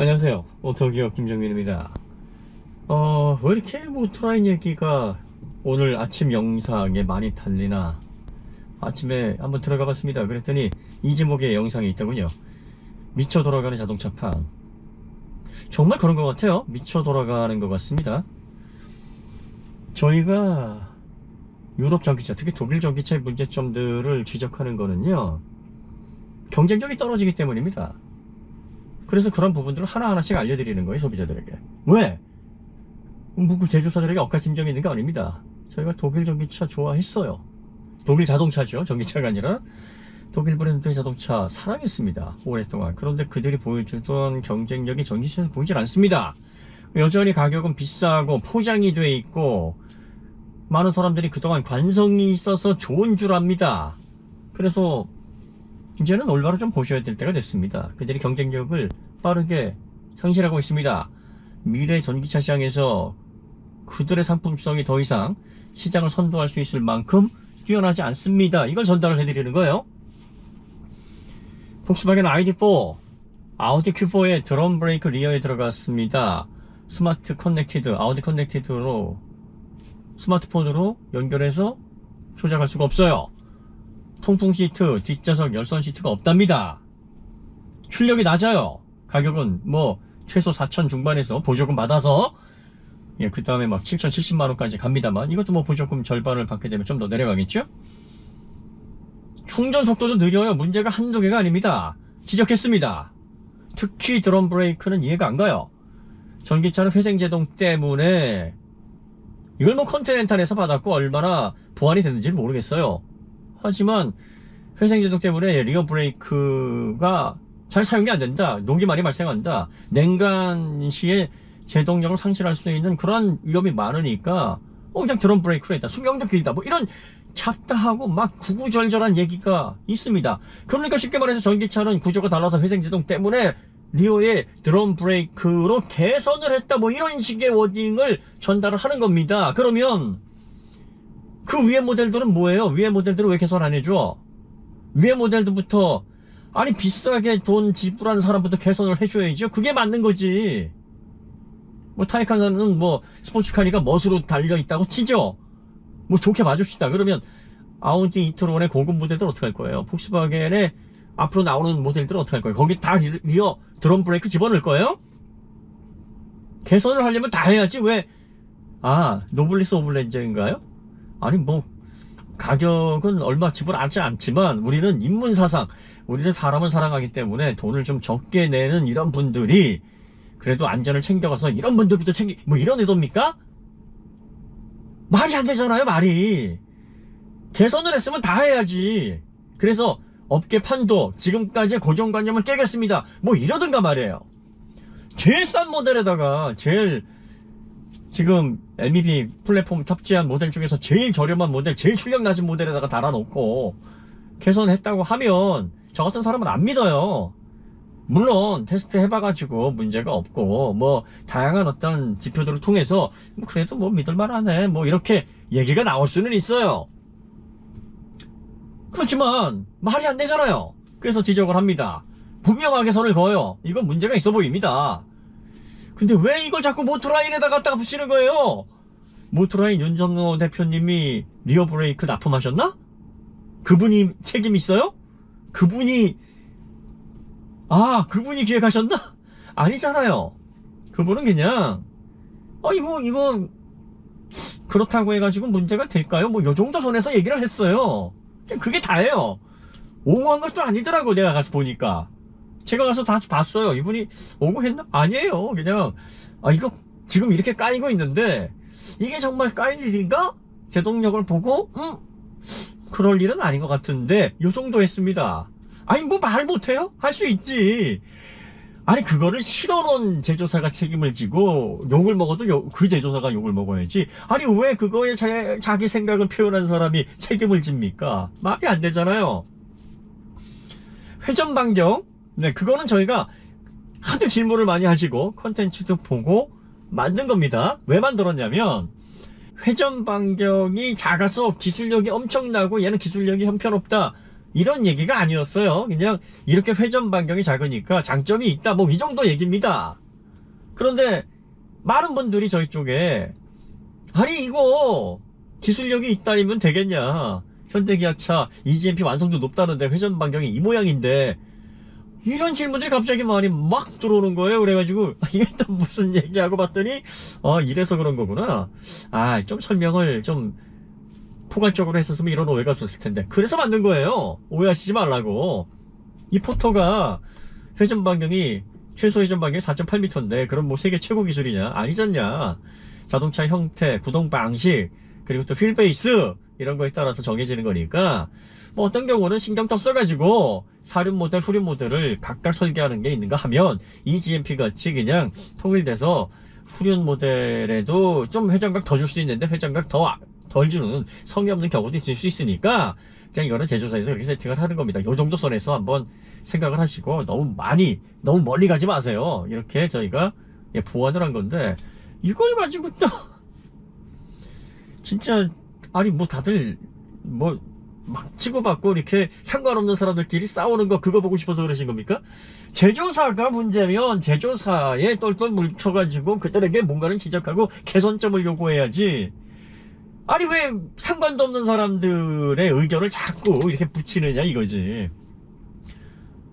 안녕하세요. 오토기업 김정민입니다. 왜 이렇게 오토라인 얘기가 오늘 아침 영상에 많이 달리나? 아침에 한번 들어가 봤습니다. 그랬더니 이 제목의 영상이 있더군요. 미쳐 돌아가는 자동차판. 정말 그런 것 같아요. 미쳐 돌아가는 것 같습니다. 저희가 유럽 전기차, 특히 독일 전기차의 문제점들을 지적하는 거는요, 경쟁력이 떨어지기 때문입니다. 그래서 그런 부분들을 하나하나씩 알려드리는 거예요, 소비자들에게. 왜? 뭐 제조사들에게 억하심정이 있는 게 아닙니다. 저희가 독일 전기차 좋아했어요. 독일 자동차죠. 전기차가 아니라 독일 브랜드의 자동차 사랑했습니다, 오랫동안. 그런데 그들이 보여주던 경쟁력이 전기차에서 보이질 않습니다. 여전히 가격은 비싸고 포장이 돼 있고 많은 사람들이 그동안 관성이 있어서 좋은 줄 압니다. 그래서 이제는 올바로 좀 보셔야 될 때가 됐습니다. 그들이 경쟁력을 빠르게 상실하고 있습니다. 미래 전기차 시장에서 그들의 상품성이 더 이상 시장을 선도할 수 있을 만큼 뛰어나지 않습니다. 이걸 전달을 해드리는 거예요. 폭스바겐 ID4, 아우디 Q4에 드럼 브레이크 리어에 들어갔습니다. 스마트 커넥티드, 아우디 커넥티드로 스마트폰으로 연결해서 조작할 수가 없어요. 통풍 시트, 뒷좌석 열선 시트가 없답니다. 출력이 낮아요. 가격은 뭐 최소 4천 중반에서 보조금 받아서 그 다음에 막 7,070만원까지 갑니다만, 이것도 뭐 보조금 절반을 받게 되면 좀 더 내려가겠죠? 충전 속도도 느려요. 문제가 한두 개가 아닙니다. 지적했습니다. 특히 드럼 브레이크는 이해가 안 가요. 전기차는 회생제동 때문에 이걸 뭐 컨티넨탈에서 받았고 얼마나 보완이 됐는지는 모르겠어요. 하지만 회생제동 때문에 리어 브레이크가 잘 사용이 안 된다. 녹이 많이 발생한다. 냉간 시에 제동력을 상실할 수 있는 그런 위험이 많으니까 그냥 드럼 브레이크로 했다. 수명도 길다. 뭐 이런 잡다하고 막 구구절절한 얘기가 있습니다. 그러니까 쉽게 말해서 전기차는 구조가 달라서 회생제동 때문에 리어의 드럼 브레이크로 개선을 했다. 뭐 이런 식의 워딩을 전달을 하는 겁니다. 그러면 그 위에 모델들은 뭐예요? 위에 모델들은 왜 개선 안 해줘? 위에 모델들부터, 아니 비싸게 돈 지불하는 사람부터 개선을 해줘야죠. 그게 맞는 거지. 뭐 타이칸은 뭐 스포츠카니까 멋으로 달려있다고 치죠. 뭐 좋게 봐줍시다. 그러면 아우디 이트론의 고급 모델들 어떻게 할 거예요? 폭스바겐의 앞으로 나오는 모델들은 어떻게 할 거예요? 거기 다 리어 드럼 브레이크 집어넣을 거예요? 개선을 하려면 다 해야지. 왜? 노블리스 오블렌저인가요? 아니 뭐 가격은 얼마 지불하지 않지만 우리는 인문사상, 우리는 사람을 사랑하기 때문에 돈을 좀 적게 내는 이런 분들이 그래도 안전을 챙겨가서 이런 분들부터 뭐 이런 의도입니까? 말이 안 되잖아요. 말이. 개선을 했으면 다 해야지. 그래서 업계 판도 지금까지의 고정관념을 깨겠습니다. 뭐 이러든가 말이에요. 제일 싼 모델에다가 제일 지금 LBB 플랫폼 탑재한 모델 중에서 제일 저렴한 모델, 제일 출력 낮은 모델에다가 달아놓고 개선했다고 하면 저 같은 사람은 안 믿어요. 물론 테스트 해봐가지고 문제가 없고 뭐 다양한 어떤 지표들을 통해서 그래도 뭐 믿을만하네 뭐 이렇게 얘기가 나올 수는 있어요. 그렇지만 말이 안 되잖아요. 그래서 지적을 합니다. 분명하게 선을 그어요. 이건 문제가 있어 보입니다. 근데 왜 이걸 자꾸 모토라인에다 갖다가 붙이는 거예요? 모토라인 윤정호 대표님이 리어 브레이크 납품하셨나? 그분이 책임 있어요? 그분이 기획하셨나? 아니잖아요. 그분은 그냥 이거 그렇다고 해가지고 문제가 될까요? 뭐 요 정도 선에서 얘기를 했어요. 그게 다예요. 옹호한 것도 아니더라고. 내가 가서 보니까 제가 가서 다 봤어요. 이분이 옹호했나? 아니에요. 그냥 이거 지금 이렇게 까이고 있는데 이게 정말 까일 일인가? 제동력을 보고 그럴 일은 아닌 것 같은데 요 정도 했습니다. 아니 뭐 말 못해요? 할 수 있지. 아니 그거를 실어놓은 제조사가 책임을 지고 욕을 먹어도 그 제조사가 욕을 먹어야지. 아니 왜 그거에 자기 생각을 표현한 사람이 책임을 집니까? 말이 안 되잖아요. 회전 반경, 네, 그거는 저희가 하도 질문을 많이 하시고 컨텐츠도 보고 만든 겁니다. 왜 만들었냐면 회전 반경이 작아서 기술력이 엄청나고 얘는 기술력이 형편없다. 이런 얘기가 아니었어요. 그냥 이렇게 회전 반경이 작으니까 장점이 있다, 뭐 이 정도 얘기입니다. 그런데 많은 분들이 저희 쪽에 아니 이거 기술력이 있다면 되겠냐, 현대기아차 EGMP 완성도 높다는데 회전 반경이 이 모양인데, 이런 질문들이 갑자기 많이 막 들어오는 거예요. 그래가지고 이게 또 무슨 얘기하고 봤더니 이래서 그런 거구나. 좀 설명을 좀 포괄적으로 했었으면 이런 오해가 없었을 텐데, 그래서 만든 거예요. 오해하시지 말라고. 이 포터가 회전 반경이 최소 회전 반경이 4.8m인데 그럼 뭐 세계 최고 기술이냐? 아니잖냐. 자동차 형태, 구동 방식, 그리고 또 휠 베이스 이런 거에 따라서 정해지는 거니까, 뭐 어떤 경우는 신경 더 써가지고 사륜 모델, 후륜 모델을 각각 설계하는 게 있는가 하면 EGMP 같이 그냥 통일돼서 후륜 모델에도 좀 회전각 더 줄 수 있는데 회전각 덜 주는 성의 없는 경우도 있을 수 있으니까, 그냥 이거는 제조사에서 이렇게 세팅을 하는 겁니다. 요 정도 선에서 한번 생각을 하시고 너무 멀리 가지 마세요. 이렇게 저희가 보완을 한 건데, 이걸 가지고 또 진짜 아니 뭐 다들 뭐 막 치고받고 이렇게 상관없는 사람들끼리 싸우는 거, 그거 보고 싶어서 그러신 겁니까? 제조사가 문제면 제조사에 똘똘 뭉쳐가지고 그들에게 뭔가를 지적하고 개선점을 요구해야지. 아니 왜 상관도 없는 사람들의 의견을 자꾸 이렇게 붙이느냐 이거지.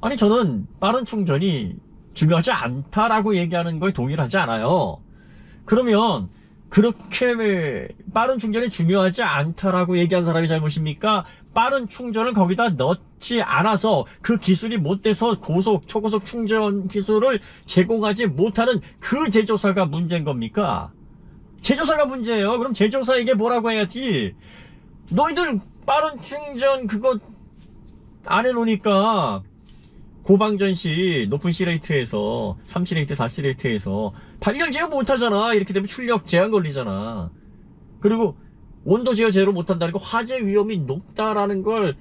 아니 저는 빠른 충전이 중요하지 않다라고 얘기하는 거에 동의를 하지 않아요. 그러면 그렇게 빠른 충전이 중요하지 않다라고 얘기한 사람이 잘못입니까? 빠른 충전을 거기다 넣지 않아서 그 기술이 못 돼서 고속, 초고속 충전 기술을 제공하지 못하는 그 제조사가 문제인 겁니까? 제조사가 문제예요. 그럼 제조사에게 뭐라고 해야지. 너희들 빠른 충전 그거 안 해놓으니까 고방전시 높은 C레이트에서 3C레이트, 4C레이트에서 발열 제어 못하잖아. 이렇게 되면 출력 제한 걸리잖아. 그리고 온도 제어 제로 못한다는 거 화재 위험이 높다라는 걸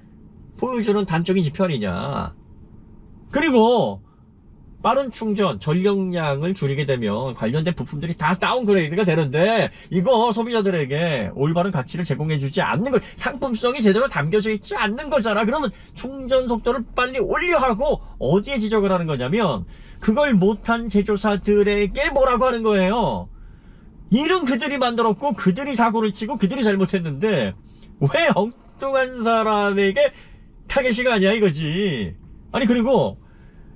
보여주는 단적인 지표 아니냐. 그리고 빠른 충전, 전력량을 줄이게 되면 관련된 부품들이 다 다운그레이드가 되는데, 이거 소비자들에게 올바른 가치를 제공해주지 않는 걸, 상품성이 제대로 담겨져 있지 않는 거잖아. 그러면 충전 속도를 빨리 올려 하고 어디에 지적을 하는 거냐면, 그걸 못한 제조사들에게 뭐라고 하는 거예요. 일은 그들이 만들었고 그들이 사고를 치고 그들이 잘못했는데 왜 엉뚱한 사람에게 타겟이 아니야 이거지. 아니 그리고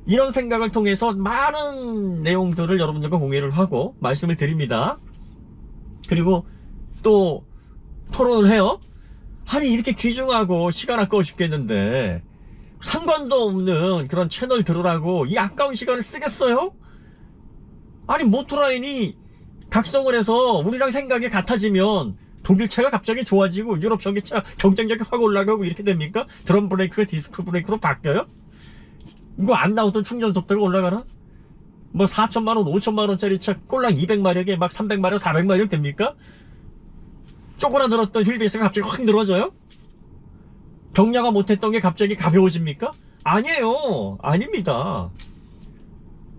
이런 생각을 통해서 많은 내용들을 여러분들과 공유를 하고 말씀을 드립니다. 그리고 또 토론을 해요. 아니 이렇게 귀중하고 시간 아까워 죽겠는데 상관도 없는 그런 채널 들으라고 이 아까운 시간을 쓰겠어요? 아니 모토라인이 각성을 해서 우리랑 생각이 같아지면 독일차가 갑자기 좋아지고 유럽 전기차 경쟁력이 확 올라가고 이렇게 됩니까? 드럼 브레이크가 디스크 브레이크로 바뀌어요? 이거 안 나오던 충전 속도가 올라가나? 뭐 4천만원, 5천만원짜리 차 꼴랑 200마력에 막 300마력, 400마력 됩니까? 쪼그라들었던 휠베이스가 갑자기 확 늘어져요? 경량화 못했던 게 갑자기 가벼워집니까? 아니에요. 아닙니다.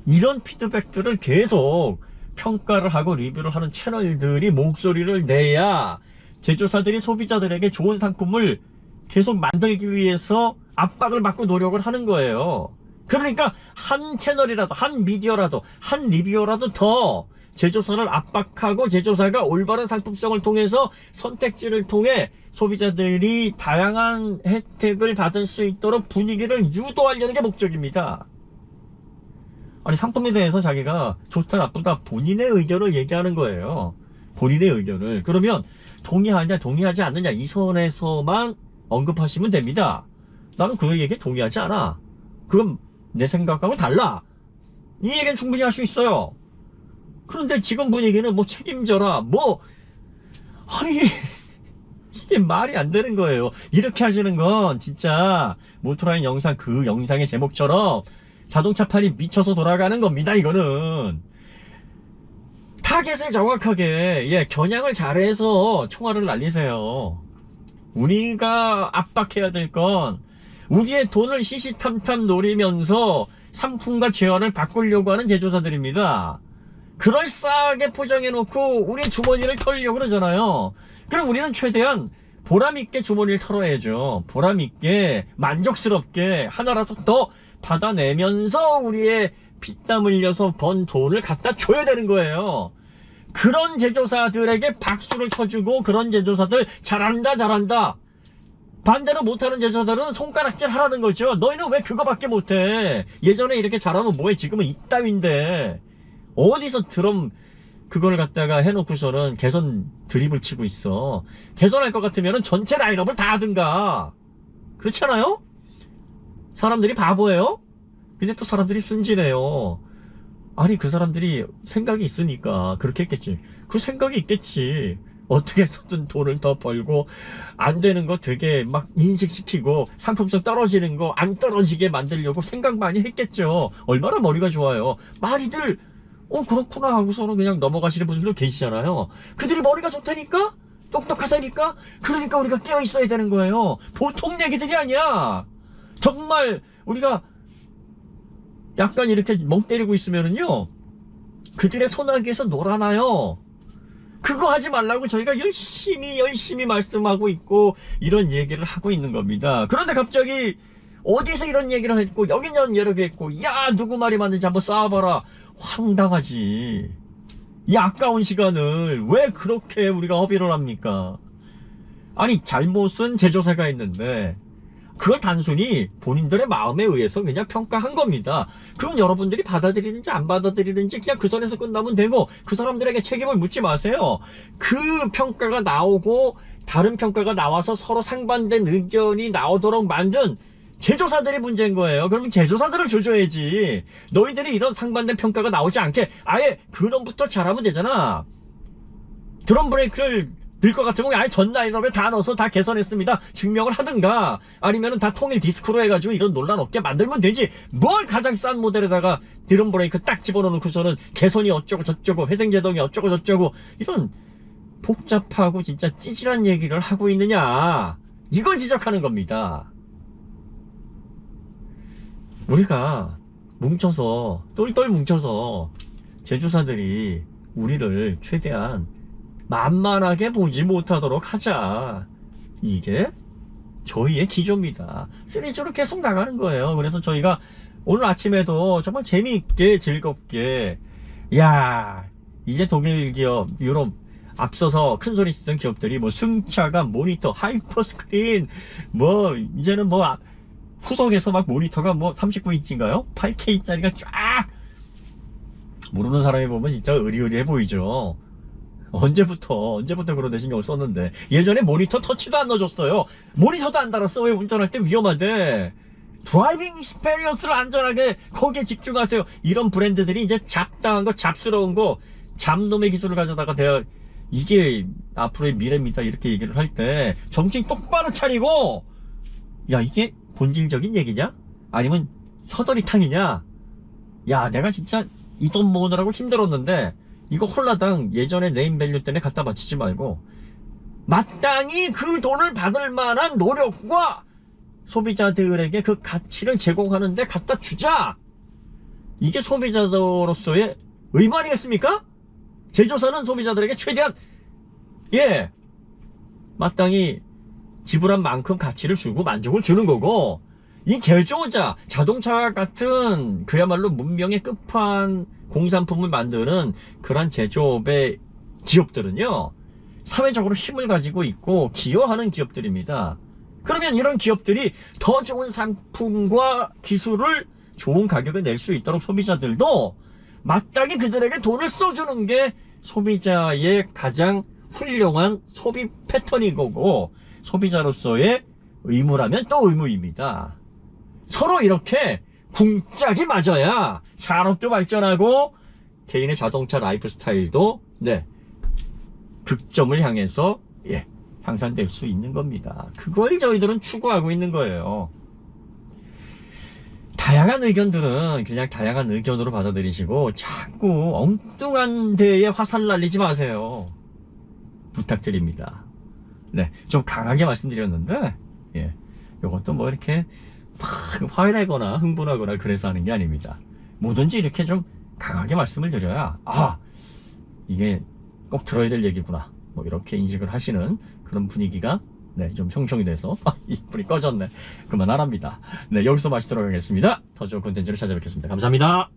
이런 피드백들을 계속 평가를 하고 리뷰를 하는 채널들이 목소리를 내야 제조사들이 소비자들에게 좋은 상품을 계속 만들기 위해서 압박을 받고 노력을 하는 거예요. 그러니까 한 채널이라도, 한 미디어라도, 한 리뷰어라도 더 제조사를 압박하고 제조사가 올바른 상품성을 통해서 선택지를 통해 소비자들이 다양한 혜택을 받을 수 있도록 분위기를 유도하려는 게 목적입니다. 아니 상품에 대해서 자기가 좋다 나쁘다 본인의 의견을 얘기하는 거예요. 본인의 의견을. 그러면 동의하냐 동의하지 않느냐 이 선에서만 언급하시면 됩니다. 나는 그 얘기에 동의하지 않아. 그건 내 생각하고 달라. 이 얘기는 충분히 할 수 있어요. 그런데 지금 분위기는 뭐 책임져라 뭐 아니 이게 말이 안 되는 거예요. 이렇게 하시는 건 진짜 모토라인 영상 그 영상의 제목처럼 자동차판이 미쳐서 돌아가는 겁니다. 이거는 타겟을 정확하게 겨냥을 잘해서 총알을 날리세요. 우리가 압박해야 될 건 우리의 돈을 시시탐탐 노리면서 상품과 제어를 바꾸려고 하는 제조사들입니다. 그럴싸하게 포장해놓고 우리 주머니를 털려고 그러잖아요. 그럼 우리는 최대한 보람있게 주머니를 털어야죠. 보람있게 만족스럽게 하나라도 더 받아내면서 우리의 피땀 흘려서 번 돈을 갖다 줘야 되는 거예요. 그런 제조사들에게 박수를 쳐주고, 그런 제조사들 잘한다 잘한다, 반대로 못하는 제조사들은 손가락질 하라는 거죠. 너희는 왜 그거밖에 못해? 예전에 이렇게 잘하면 뭐해? 지금은 이따윈데 어디서 드럼 그걸 갖다가 해놓고서는 개선 드립을 치고 있어. 개선할 것 같으면 전체 라인업을 다 하든가. 그렇잖아요? 사람들이 바보예요? 근데 또 사람들이 순진해요. 아니, 그 사람들이 생각이 있으니까 그렇게 했겠지. 그 생각이 있겠지. 어떻게 해서든 돈을 더 벌고, 안 되는 거 되게 막 인식시키고, 상품성 떨어지는 거 안 떨어지게 만들려고 생각 많이 했겠죠. 얼마나 머리가 좋아요. 많이들 그렇구나 하고서는 그냥 넘어가시는 분들도 계시잖아요. 그들이 머리가 좋다니까? 똑똑하다니까? 그러니까 우리가 깨어있어야 되는 거예요. 보통 얘기들이 아니야. 정말 우리가 약간 이렇게 멍 때리고 있으면은요, 그들의 소나기에서 놀아나요. 그거 하지 말라고 저희가 열심히 말씀하고 있고 이런 얘기를 하고 있는 겁니다. 그런데 갑자기 어디서 이런 얘기를 했고, 여기는 여러 개 했고, 야 누구 말이 맞는지 한번 쌓아봐라. 황당하지. 이 아까운 시간을 왜 그렇게 우리가 허비를 합니까? 아니, 잘못은 제조사가 있는데 그걸 단순히 본인들의 마음에 의해서 그냥 평가한 겁니다. 그건 여러분들이 받아들이는지 안 받아들이는지 그냥 그 선에서 끝나면 되고, 그 사람들에게 책임을 묻지 마세요. 그 평가가 나오고 다른 평가가 나와서 서로 상반된 의견이 나오도록 만든 제조사들이 문제인 거예요. 그러면 제조사들을 조져야지. 너희들이 이런 상반된 평가가 나오지 않게 아예 근원부터 잘하면 되잖아. 드럼 브레이크를 넣을 것 같으면 아예 전 라인업에 다 넣어서 다 개선했습니다 증명을 하든가, 아니면은 다 통일 디스크로 해가지고 이런 논란 없게 만들면 되지. 뭘 가장 싼 모델에다가 드럼 브레이크 딱 집어넣고서는 개선이 어쩌고 저쩌고 회생제동이 어쩌고 저쩌고 이런 복잡하고 진짜 찌질한 얘기를 하고 있느냐, 이걸 지적하는 겁니다. 우리가 뭉쳐서 똘똘 뭉쳐서 제조사들이 우리를 최대한 만만하게 보지 못하도록 하자. 이게 저희의 기조입니다. 시리즈로 계속 나가는 거예요. 그래서 저희가 오늘 아침에도 정말 재미있게 즐겁게, 야 이제 독일 기업, 유럽 앞서서 큰소리 치던 기업들이 뭐 승차가 모니터, 하이퍼 스크린, 뭐 이제는 뭐 후석에서 막 모니터가 뭐 39인치인가요? 8K짜리가 쫙, 모르는 사람이 보면 진짜 의리의리해 보이죠. 언제부터 그런 신경을 썼는데. 예전에 모니터 터치도 안 넣어줬어요. 모니터도 안 달았어. 왜? 운전할 때 위험한데. 드라이빙 익스페리언스를 안전하게 거기에 집중하세요. 이런 브랜드들이 이제 잡다한 거, 잡스러운 거, 잡놈의 기술을 가져다가 이게 앞으로의 미래입니다 이렇게 얘기를 할 때 정신 똑바로 차리고, 야 이게 본질적인 얘기냐? 아니면 서더리탕이냐? 야 내가 진짜 이 돈 모으느라고 힘들었는데 이거 홀라당 예전에 네임밸류 때문에 갖다 바치지 말고 마땅히 그 돈을 받을 만한 노력과 소비자들에게 그 가치를 제공하는데 갖다 주자. 이게 소비자로서의 의무 아니겠습니까? 제조사는 소비자들에게 최대한 마땅히 지불한 만큼 가치를 주고 만족을 주는 거고, 이 제조자, 자동차 같은 그야말로 문명의 끝판 공산품을 만드는 그런 제조업의 기업들은요, 사회적으로 힘을 가지고 있고 기여하는 기업들입니다. 그러면 이런 기업들이 더 좋은 상품과 기술을 좋은 가격에 낼 수 있도록 소비자들도 마땅히 그들에게 돈을 써주는 게 소비자의 가장 훌륭한 소비 패턴인 거고, 소비자로서의 의무라면 또 의무입니다. 서로 이렇게 궁짝이 맞아야 산업도 발전하고 개인의 자동차 라이프 스타일도 극점을 향해서 향상될 수 있는 겁니다. 그걸 저희들은 추구하고 있는 거예요. 다양한 의견들은 그냥 다양한 의견으로 받아들이시고 자꾸 엉뚱한 데에 화살 날리지 마세요. 부탁드립니다. 좀 강하게 말씀드렸는데 이것도 뭐 이렇게 막 화내거나 흥분하거나 그래서 하는 게 아닙니다. 뭐든지 이렇게 좀 강하게 말씀을 드려야 이게 꼭 들어야 될 얘기구나, 뭐 이렇게 인식을 하시는 그런 분위기가 네, 좀 형성이 돼서 이 불이 꺼졌네. 그만하랍니다. 네, 여기서 마치도록 하겠습니다. 더 좋은 콘텐츠로 찾아뵙겠습니다. 감사합니다.